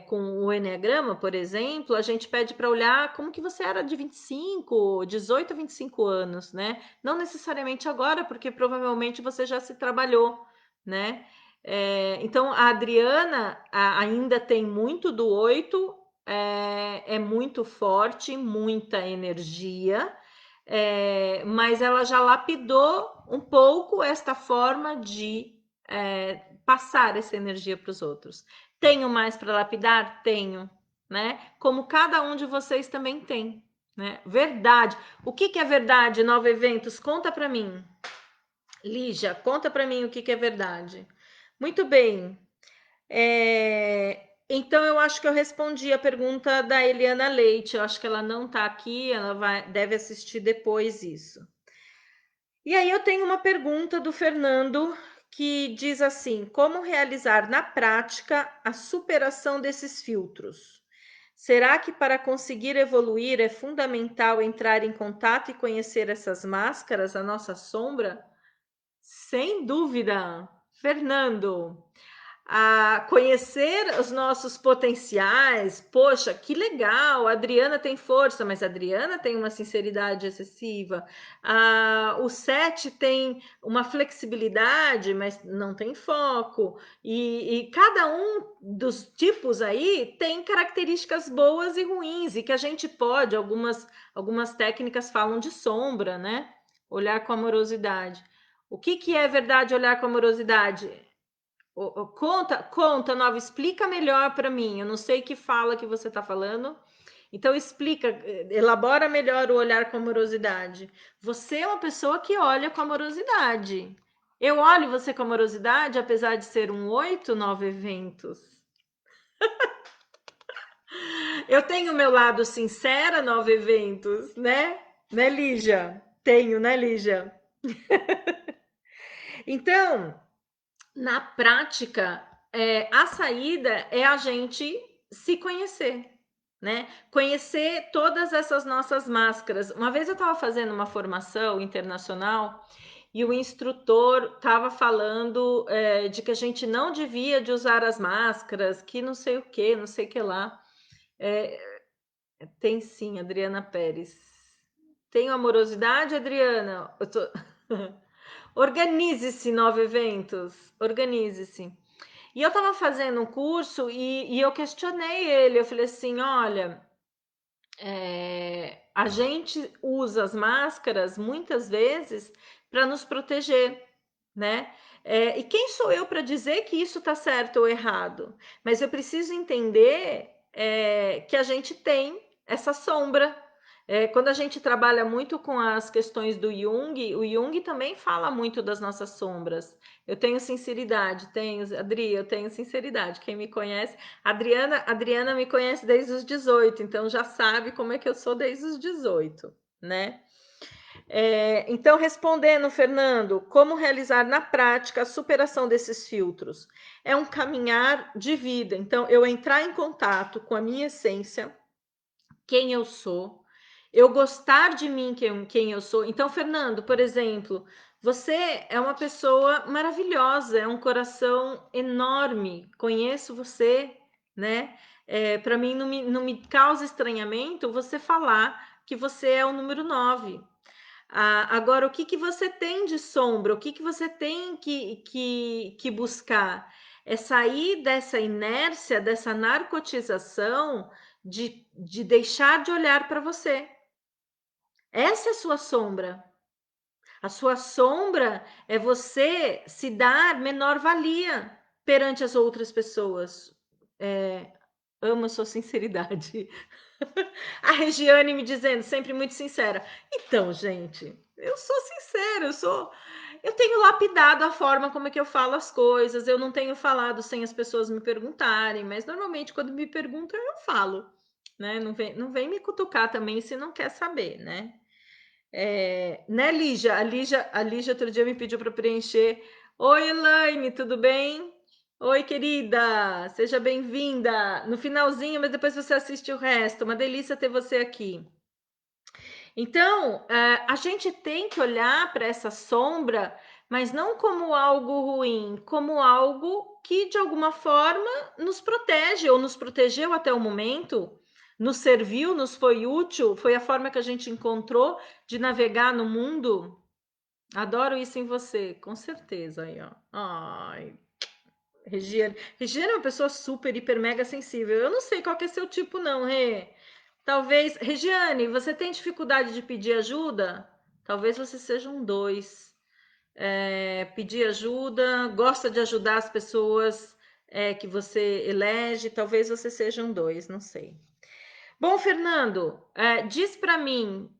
com o Enneagrama, por exemplo, a gente pede para olhar como que você era de 25, 18 a 25 anos, né? Não necessariamente agora, porque provavelmente você já se trabalhou, né? Então, a Adriana ainda tem muito do 8, é muito forte, muita energia, mas ela já lapidou um pouco esta forma de passar essa energia para os outros. Tenho mais para lapidar? Tenho, né? Como cada um de vocês também tem, né? Verdade. O que é verdade, Nova Eventos? Conta para mim. Lígia, conta para mim o que é verdade. Muito bem. Então, eu acho que eu respondi a pergunta da Eliana Leite. Eu acho que ela não está aqui, deve assistir depois isso. E aí eu tenho uma pergunta do Fernando que diz assim: como realizar na prática a superação desses filtros? Será que para conseguir evoluir é fundamental entrar em contato e conhecer essas máscaras, a nossa sombra? Sem dúvida, Fernando. A conhecer os nossos potenciais. Poxa, que legal! A Adriana tem força, mas a Adriana tem uma sinceridade excessiva. O 7 tem uma flexibilidade, mas não tem foco. E cada um dos tipos aí tem características boas e ruins, e que a gente pode, algumas técnicas falam de sombra, né? Olhar com amorosidade. O que é verdade olhar com amorosidade? Conta, Nova, explica melhor para mim. Eu não sei que fala que você está falando. Então explica, elabora melhor o olhar com amorosidade. Você é uma pessoa que olha com amorosidade. Eu olho você com amorosidade, apesar de ser um 8, 9 eventos. Eu tenho o meu lado sincera, 9 eventos, né? Né, Lígia? Tenho, né, Lígia? Então, na prática, a saída é a gente se conhecer, né? Conhecer todas essas nossas máscaras. Uma vez eu estava fazendo uma formação internacional e o instrutor estava falando de que a gente não devia de usar as máscaras, que não sei o que, não sei o que lá. Tem sim, Adriana Pérez. Tenho amorosidade, Adriana? Eu tô... Organize-se, Nove Eventos. Organize-se. E eu estava fazendo um curso e eu questionei ele. Eu falei assim: olha, a gente usa as máscaras muitas vezes para nos proteger, né? E quem sou eu para dizer que isso está certo ou errado? Mas eu preciso entender que a gente tem essa sombra. Quando a gente trabalha muito com as questões do Jung, o Jung também fala muito das nossas sombras. Eu tenho sinceridade, Adri, eu tenho sinceridade. Quem me conhece, Adriana me conhece desde os 18, então já sabe como é que eu sou desde os 18, né? Então, respondendo, Fernando, como realizar na prática a superação desses filtros? É um caminhar de vida. Então, eu entrar em contato com a minha essência, quem eu sou, eu gostar de mim, quem eu sou. Então, Fernando, por exemplo, você é uma pessoa maravilhosa, é um coração enorme. Conheço você, né? Para mim, não me causa estranhamento você falar que você é o número 9. Agora, o que você tem de sombra? O que você tem que buscar? É sair dessa inércia, dessa narcotização de deixar de olhar para você. Essa é a sua sombra. A sua sombra é você se dar menor valia perante as outras pessoas. Amo a sua sinceridade. A Regiane me dizendo, sempre muito sincera. Então, gente, eu sou sincera, eu tenho lapidado a forma como é que eu falo as coisas, eu não tenho falado sem as pessoas me perguntarem, mas normalmente quando me perguntam eu falo, né? Não vem me cutucar também se não quer saber, né? Né, Lígia? A Lígia outro dia me pediu para preencher. Oi, Elaine, tudo bem? Oi, querida, seja bem-vinda. No finalzinho, mas depois você assiste o resto. Uma delícia ter você aqui. Então, a gente tem que olhar para essa sombra, mas não como algo ruim, como algo que de alguma forma nos protege ou nos protegeu até o momento, nos serviu, nos foi útil, foi a forma que a gente encontrou de navegar no mundo. Adoro isso em você, com certeza aí, ó. Ai, Regiane é uma pessoa super, hiper, mega sensível. Eu não sei qual que é seu tipo, não, Rê. Talvez. Regiane, você tem dificuldade de pedir ajuda? Talvez você seja um 2. Pedir ajuda, gosta de ajudar as pessoas que você elege. Talvez você seja um 2, não sei. Bom, Fernando, diz para mim,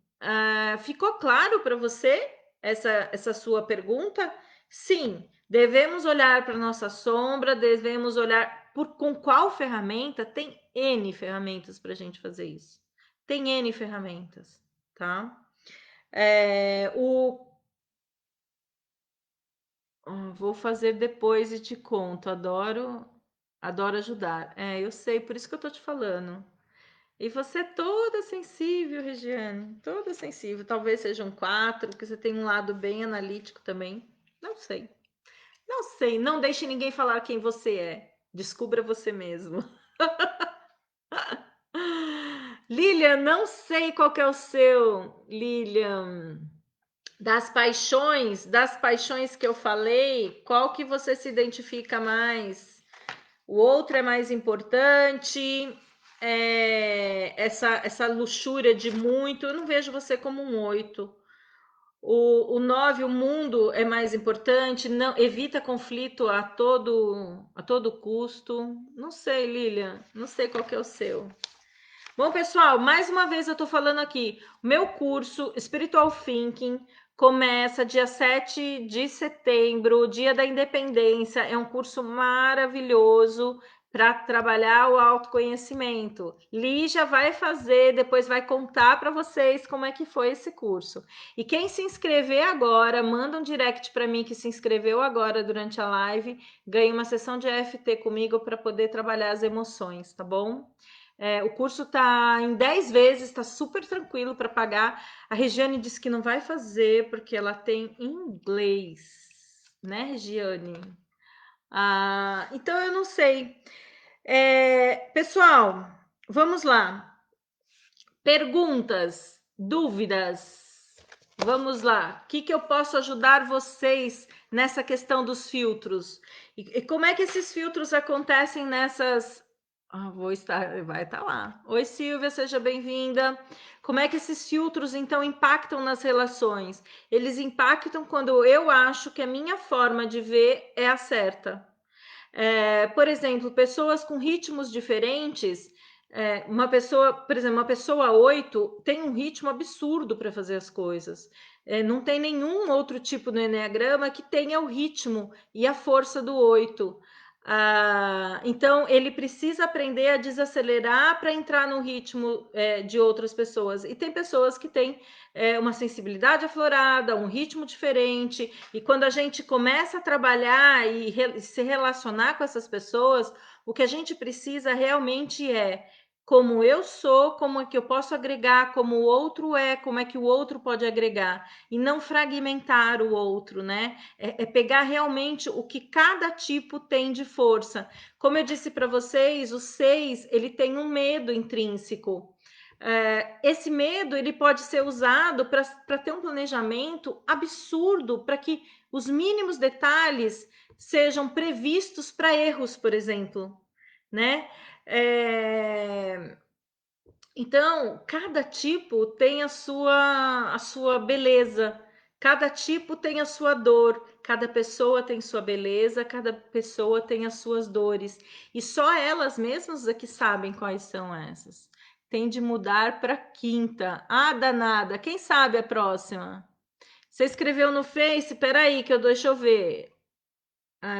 ficou claro para você essa sua pergunta? Sim, devemos olhar para nossa sombra, devemos olhar com qual ferramenta? Tem N ferramentas para a gente fazer isso. Tem N ferramentas, tá? Vou fazer depois e te conto. Adoro ajudar. Eu sei, por isso que eu tô te falando. E você é toda sensível, Regiane, toda sensível. Talvez seja um 4, porque você tem um lado bem analítico também. Não sei. Não sei. Não deixe ninguém falar quem você é. Descubra você mesmo. Lilian, não sei qual que é o seu, Lilian. Das paixões que eu falei, qual que você se identifica mais? O outro é mais importante, essa luxúria de muito, eu não vejo você como um 8. O 9, o mundo é mais importante, não evita conflito a todo custo. Não sei, Lilian, não sei qual que é o seu. Bom, pessoal, mais uma vez eu estou falando aqui. O meu curso Spiritual Thinking começa dia 7 de setembro, dia da independência. É um curso maravilhoso para trabalhar o autoconhecimento. Lígia vai fazer, depois vai contar para vocês como é que foi esse curso. E quem se inscrever agora, manda um direct para mim que se inscreveu agora durante a live, ganha uma sessão de EFT comigo para poder trabalhar as emoções, tá bom? O curso está em 10 vezes, está super tranquilo para pagar. A Regiane disse que não vai fazer porque ela tem inglês, né, Regiane? Então eu não sei. Pessoal, vamos lá. Perguntas, dúvidas. Vamos lá. O que eu posso ajudar vocês nessa questão dos filtros? E como é que esses filtros acontecem nessas Vai estar lá. Oi, Silvia, seja bem-vinda. Como é que esses filtros, então, impactam nas relações? Eles impactam quando eu acho que a minha forma de ver é a certa. Por exemplo, pessoas com ritmos diferentes, uma pessoa, por exemplo, uma pessoa 8 tem um ritmo absurdo para fazer as coisas. Não tem nenhum outro tipo no Eneagrama que tenha o ritmo e a força do 8. Então, ele precisa aprender a desacelerar para entrar no ritmo de outras pessoas. E tem pessoas que têm uma sensibilidade aflorada, um ritmo diferente, e quando a gente começa a trabalhar e se relacionar com essas pessoas, o que a gente precisa realmente é como eu sou, como é que eu posso agregar, como o outro é, como é que o outro pode agregar, e não fragmentar o outro, né? É pegar realmente o que cada tipo tem de força. Como eu disse para vocês, o 6, ele tem um medo intrínseco. Esse medo ele pode ser usado para ter um planejamento absurdo, para que os mínimos detalhes sejam previstos para erros, por exemplo, né? Então, cada tipo tem a sua beleza, cada tipo tem a sua dor, cada pessoa tem sua beleza, cada pessoa tem as suas dores. E só elas mesmas é que sabem quais são essas. Tem de mudar para quinta. Ah, danada. Quem sabe a próxima? Você escreveu no Face? Peraí, que deixa eu ver.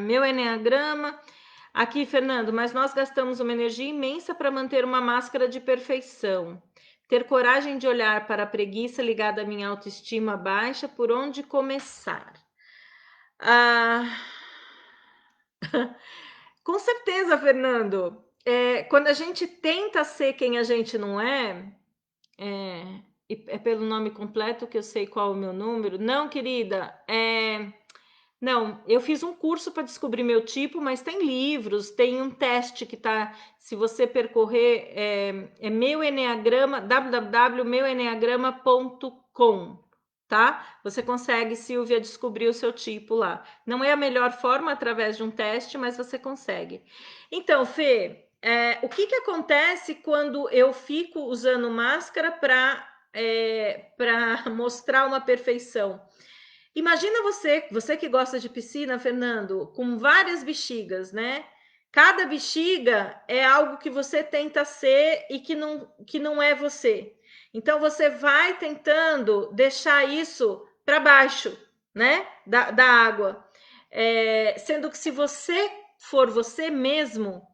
Meu Enneagrama. Aqui, Fernando, mas nós gastamos uma energia imensa para manter uma máscara de perfeição. Ter coragem de olhar para a preguiça ligada à minha autoestima baixa, por onde começar? Ah, com certeza, Fernando. Quando a gente tenta ser quem a gente não é pelo nome completo que eu sei qual é o meu número. Não, querida, não, eu fiz um curso para descobrir meu tipo, mas tem livros, tem um teste que tá, se você percorrer, meu Eneagrama, www.meueneagrama.com, tá? Você consegue, Silvia, descobrir o seu tipo lá. Não é a melhor forma através de um teste, mas você consegue. Então, Fê, o que acontece quando eu fico usando máscara para mostrar uma perfeição? Imagina você que gosta de piscina, Fernando, com várias bexigas, né? Cada bexiga é algo que você tenta ser e que não é você. Então você vai tentando deixar isso para baixo, né? Da água. Sendo que se você for você mesmo,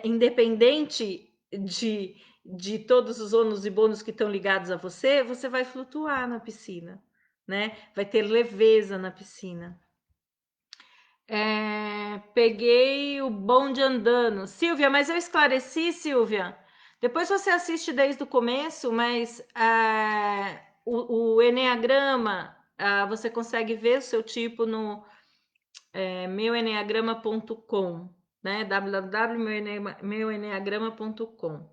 independente de todos os ônus e bônus que estão ligados a você, você vai flutuar na piscina, né? Vai ter leveza na piscina. Peguei o bonde andando. Silvia, mas eu esclareci, Silvia. Depois você assiste desde o começo, mas o Eneagrama, você consegue ver o seu tipo no meueneagrama.com, né? www.meueneagrama.com.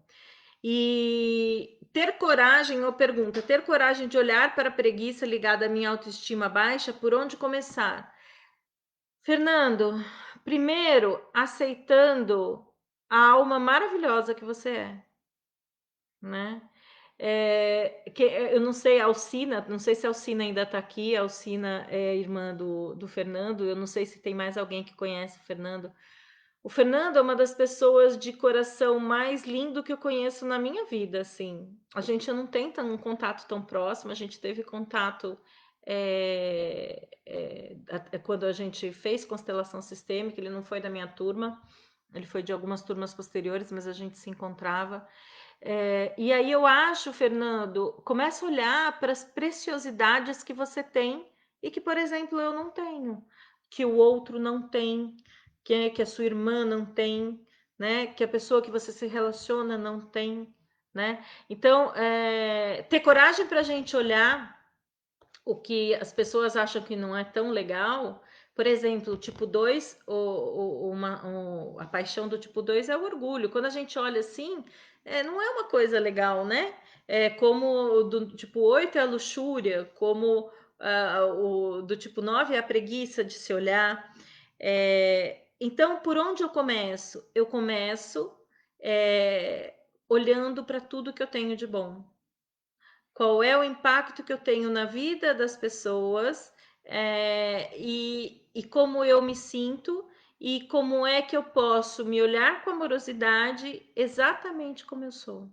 E ter coragem, ou pergunta, ter coragem de olhar para a preguiça ligada à minha autoestima baixa, por onde começar? Fernando, primeiro aceitando a alma maravilhosa que você né? Eu não sei, a Alcina, não sei se a Alcina ainda está aqui, a Alcina é irmã do Fernando, eu não sei se tem mais alguém que conhece o Fernando. O Fernando é uma das pessoas de coração mais lindo que eu conheço na minha vida, assim. A gente não tem um contato tão próximo, a gente teve contato quando a gente fez constelação sistêmica, ele não foi da minha turma, ele foi de algumas turmas posteriores, mas a gente se encontrava. E aí eu acho, Fernando, começa a olhar para as preciosidades que você tem e que, por exemplo, eu não tenho, que o outro não tem, que a sua irmã não tem, né? Que a pessoa que você se relaciona não tem, né? Então, ter coragem para a gente olhar o que as pessoas acham que não é tão legal. Por exemplo, o tipo 2, a paixão do tipo 2 é o orgulho. Quando a gente olha assim, não é uma coisa legal, né? Como o do tipo 8 é a luxúria, como o do tipo 9 é a preguiça de se olhar. Então, por onde eu começo? Eu começo olhando para tudo que eu tenho de bom. Qual é o impacto que eu tenho na vida das pessoas, e como eu me sinto e como é que eu posso me olhar com amorosidade exatamente como eu sou.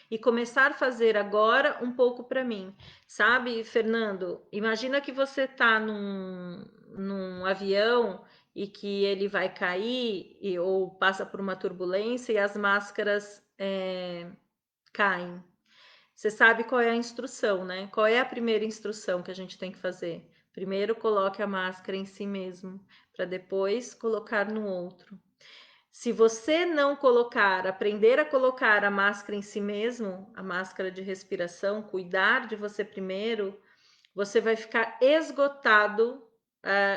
E começar a fazer agora um pouco para mim. Sabe, Fernando? Imagina que você está num avião e que ele vai cair ou passa por uma turbulência e as máscaras caem. Você sabe qual é a instrução, né? Qual é a primeira instrução que a gente tem que fazer? Primeiro, coloque a máscara em si mesmo, para depois colocar no outro. Se você não colocar, aprender a colocar a máscara em si mesmo, a máscara de respiração, cuidar de você primeiro, você vai ficar esgotado,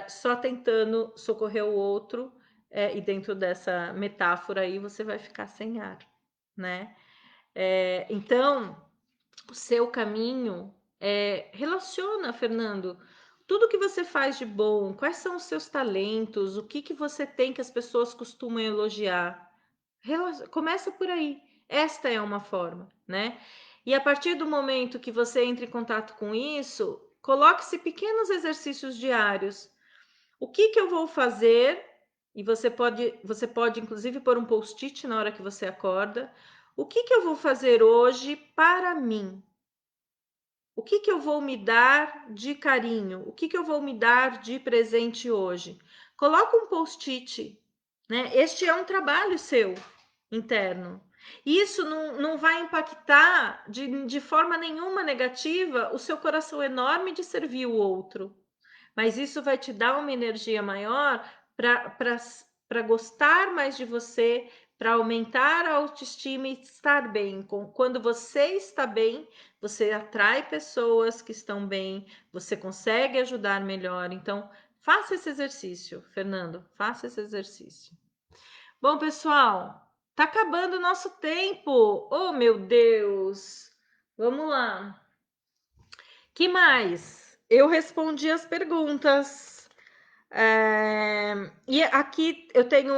só tentando socorrer o outro, e dentro dessa metáfora aí você vai ficar sem ar, né? Então, o seu caminho relaciona, Fernando, tudo que você faz de bom, quais são os seus talentos, o que você tem que as pessoas costumam elogiar. Começa por aí. Esta é uma forma, né? E a partir do momento que você entra em contato com isso, coloque-se pequenos exercícios diários. O que eu vou fazer? E você pode inclusive pôr um post-it na hora que você acorda. O que eu vou fazer hoje para mim? O que eu vou me dar de carinho? O que eu vou me dar de presente hoje? Coloca um post-it, né? Este é um trabalho seu interno. Isso não vai impactar de forma nenhuma negativa o seu coração enorme de servir o outro. Mas isso vai te dar uma energia maior para gostar mais de você, para aumentar a autoestima e estar bem. Quando você está bem, você atrai pessoas que estão bem, você consegue ajudar melhor. Então, faça esse exercício, Fernando, faça esse exercício. Bom, pessoal, tá acabando o nosso tempo. Oh, meu Deus! Vamos lá. Que mais? Eu respondi as perguntas. E aqui eu tenho.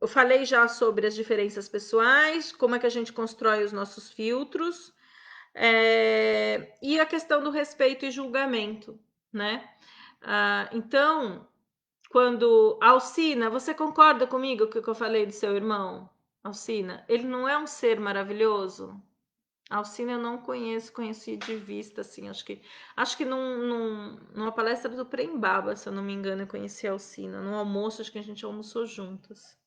Eu falei já sobre as diferenças pessoais, como é que a gente constrói os nossos filtros, e a questão do respeito e julgamento, né? Então, quando. Alcina, você concorda comigo com o que eu falei do seu irmão? Alcina, ele não é um ser maravilhoso? Alcina eu não conheço, conheci de vista, assim, acho que numa palestra do Prembaba, se eu não me engano, eu conheci a Alcina, no almoço, acho que a gente almoçou juntas.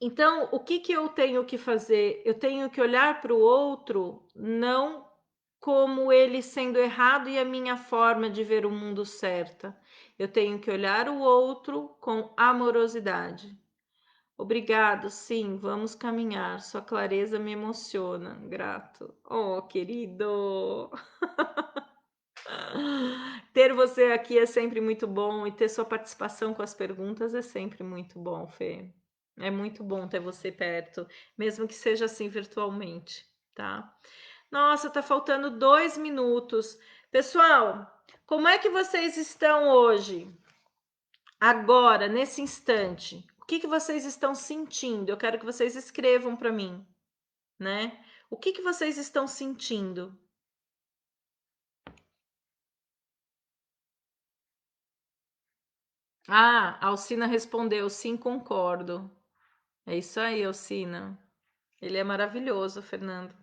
Então, o que eu tenho que fazer? Eu tenho que olhar para o outro, não como ele sendo errado e a minha forma de ver o mundo certa. Eu tenho que olhar o outro com amorosidade. Obrigado, sim, vamos caminhar. Sua clareza me emociona. Grato. Oh, querido. Ter você aqui é sempre muito bom e ter sua participação com as perguntas é sempre muito bom, Fê. É muito bom ter você perto, mesmo que seja assim virtualmente, tá? Nossa, tá faltando 2 minutos. Pessoal, como é que vocês estão hoje? Agora, nesse instante, o que vocês estão sentindo? Eu quero que vocês escrevam para mim, né? O que vocês estão sentindo? Ah, a Alcina respondeu, sim, concordo. É isso aí, Alcina. Ele é maravilhoso, Fernando.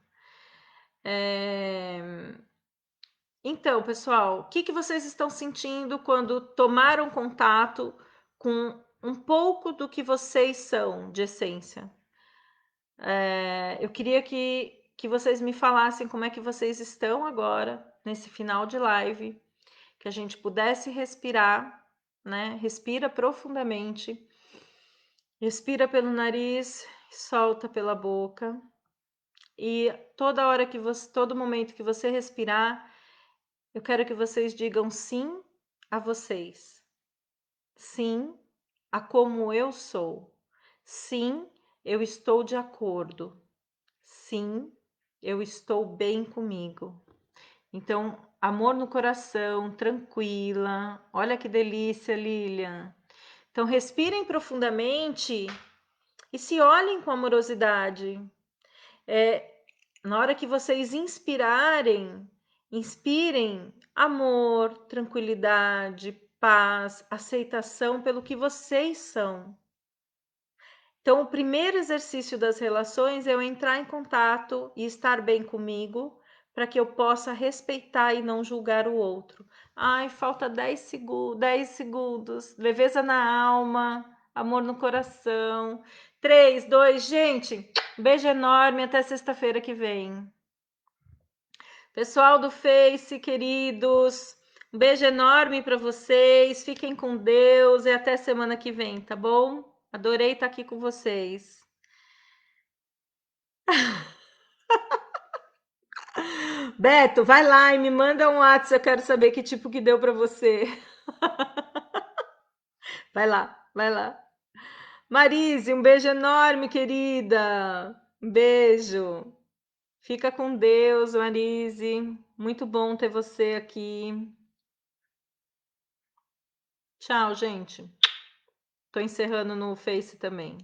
Então, pessoal, o que vocês estão sentindo quando tomaram contato com um pouco do que vocês são de essência? Eu queria que vocês me falassem como é que vocês estão agora, nesse final de live, que a gente pudesse respirar, né? Respira profundamente, respira pelo nariz, solta pela boca. E toda hora que você, todo momento que você respirar, eu quero que vocês digam sim a vocês. Sim a como eu sou. Sim, eu estou de acordo. Sim, eu estou bem comigo. Então, amor no coração, tranquila. Olha que delícia, Lilian. Então, respirem profundamente e se olhem com amorosidade. Na hora que vocês inspirarem, inspirem amor, tranquilidade, paz, aceitação pelo que vocês são. Então, o primeiro exercício das relações é eu entrar em contato e estar bem comigo, para que eu possa respeitar e não julgar o outro. Ai, falta 10 segundos, leveza na alma, amor no coração. 3, 2, gente, beijo enorme, até sexta-feira que vem. Pessoal do Face, queridos, um beijo enorme para vocês, fiquem com Deus e até semana que vem, tá bom? Adorei estar aqui com vocês. Beto, vai lá e me manda um WhatsApp, eu quero saber que tipo que deu para você. Vai lá, vai lá. Marise, um beijo enorme, querida. Um beijo. Fica com Deus, Marise. Muito bom ter você aqui. Tchau, gente. Tô encerrando no Face também.